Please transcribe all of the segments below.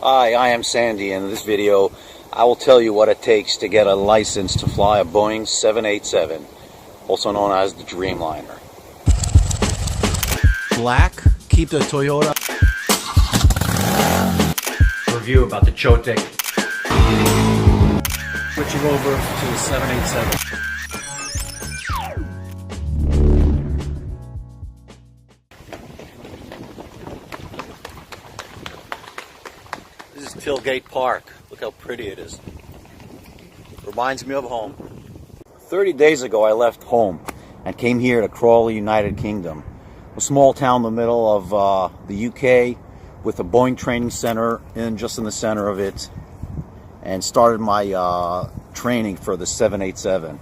Hi, I am Sandy, and in this video I will tell you what it takes to get a license to fly a Boeing 787, also known as the Dreamliner. Black, keep the Toyota. Review about the Chotek. Switching over to the 787. This is Tailgate Park. Look how pretty it is. Reminds me of home. 30 days ago I left home and came here to Crawley, United Kingdom. A small town in the middle of the UK with a Boeing training center just in the center of it, and started my training for the 787.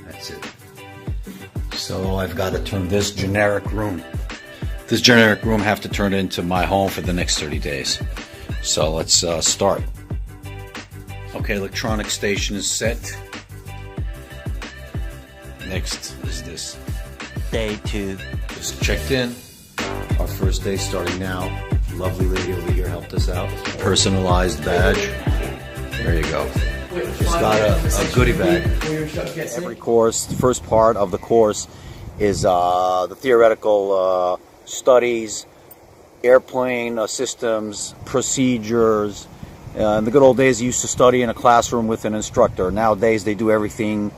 That's it. So I've got to turn this generic room have to turn into my home for the next 30 days. So let's start. Okay, electronic station is set. Next is this. Day 2. Just checked in. Our first day starting now. Lovely lady over here helped us out. Personalized badge. There you go. Just got a goodie bag. Every course, the first part of the course is the theoretical studies, airplane systems, procedures. In the good old days, you used to study in a classroom with an instructor. Nowadays, they do everything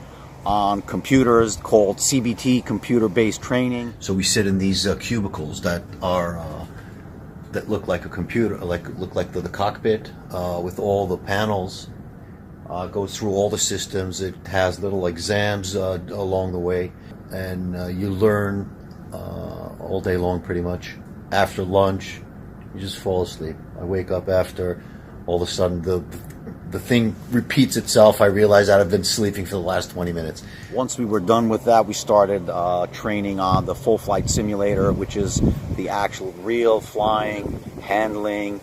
on computers, called CBT, computer-based training. So we sit in these cubicles that are that look like a computer, look like the cockpit with all the panels. Goes through all the systems. It has little exams along the way, and you learn all day long pretty much. After lunch, you just fall asleep. I wake up after all of a sudden the thing repeats itself. I realize that I've been sleeping for the last 20 minutes. Once we were done with that, we started training on the full flight simulator, which is the actual real flying, handling,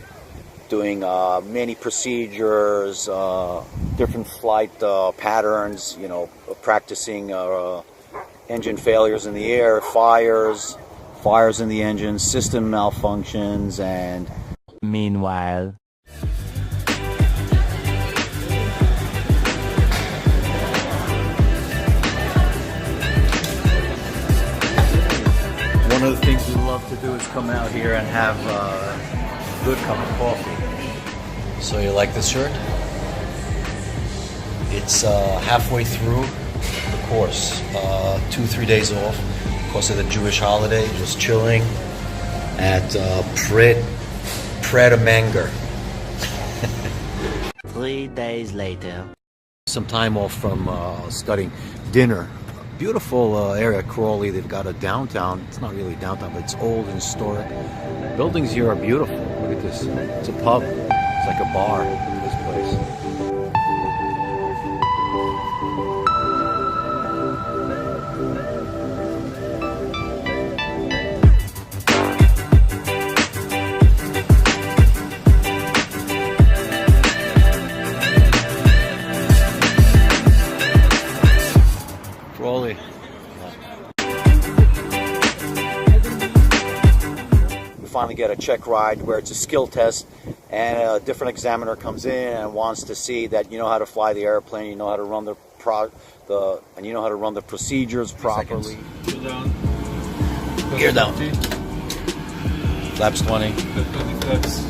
doing many procedures, different flight patterns, you know, practicing engine failures in the air, fires in the engine, system malfunctions, and Meanwhile, one of the things we love to do is come out here and have a good cup of coffee. So you like this shirt? It's halfway through the course, 2-3 days off because of the Jewish holiday. Just chilling at Pret a Manger. 3 days later. Some time off from studying. Dinner. Beautiful area, Crawley. They've got a downtown. It's not really downtown, but it's old and historic. Buildings here are beautiful. Look at this. It's a pub. It's like a bar in this place. Crawley. We finally get a check ride where it's a skill test, and a different examiner comes in and wants to see that you know how to fly the airplane, you know how to run and you know how to run the procedures properly. Gear down. Flaps 20. Flaps.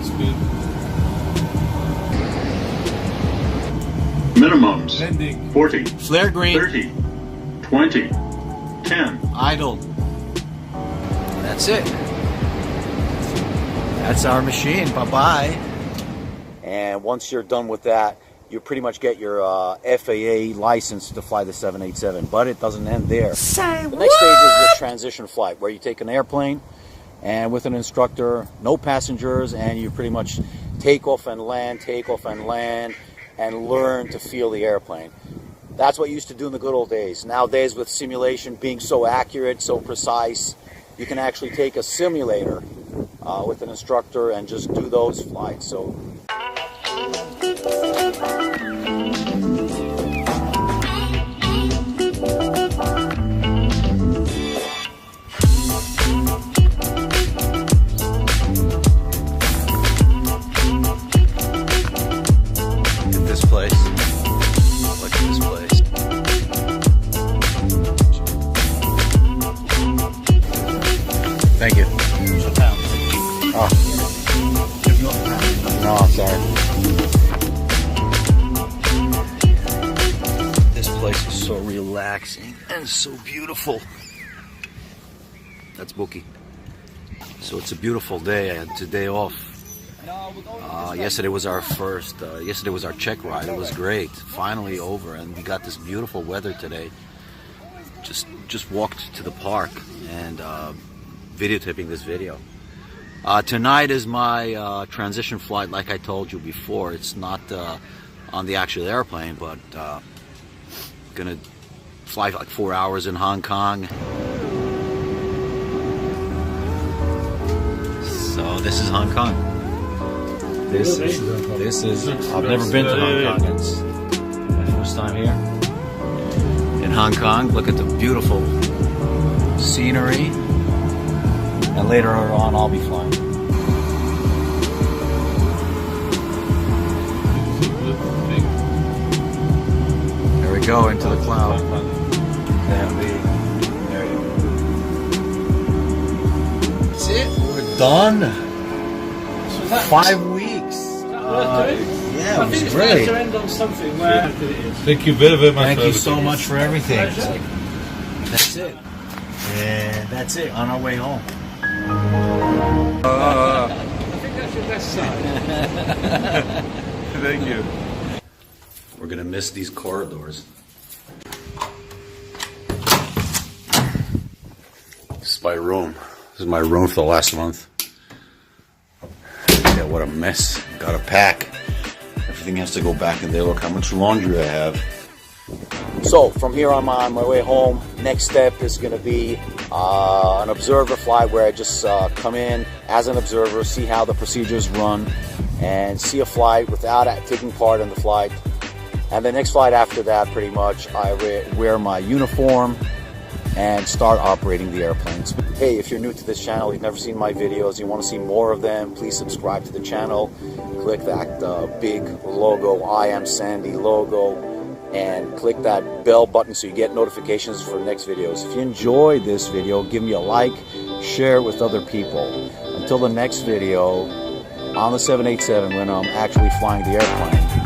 Speed. Minimums. Landing. 40. Flare green. 30. 20. 10. Idle. That's it. That's our machine. Bye-bye. And once you're done with that, you pretty much get your FAA license to fly the 787. But it doesn't end there. The next stage is the transition flight, where you take an airplane and with an instructor, no passengers, and you pretty much take off and land, and learn to feel the airplane. That's what you used to do in the good old days. Nowadays, with simulation being so accurate, so precise, you can actually take a simulator with an instructor and just do those flights. So this place. Thank you. Oh. No, sorry. This place is so relaxing and so beautiful. That's Bookie. So it's a beautiful day. I had today off. Yesterday was our yesterday was our check ride. It was great. Finally over, and we got this beautiful weather today. Just walked to the park and videotaping this video. Tonight is my transition flight, like I told you before. It's not on the actual airplane, but gonna fly like 4 hours in Hong Kong. So this is Hong Kong. This is I've never been to Hong Kong. It's my first time here in Hong Kong. Look at the beautiful scenery, and later on I'll be flying. There we go, into the cloud. There you go. That's it. We're done. 5 weeks. Yeah, it was great. Thank you very, very much. Thank you so much for everything. That's it. And that's it. On our way home. I think that's your best side. Thank you. We're gonna miss these corridors. This is my room. This is my room for the last month. Yeah, what a mess. Gotta pack. Everything has to go back in there. Look how much laundry I have. So from here I'm on my way home. Next step is going to be an observer flight where I just come in as an observer, see how the procedures run, and see a flight without taking part in the flight. And the next flight after that, pretty much, I wear my uniform and start operating the airplanes. Hey, if you're new to this channel, you've never seen my videos, you want to see more of them, please subscribe to the channel. Click that big logo, I Am Sandy logo, and click that bell button so you get notifications for next videos. If you enjoyed this video, give me a like, share it with other people. Until the next video, on the 787 when I'm actually flying the airplane.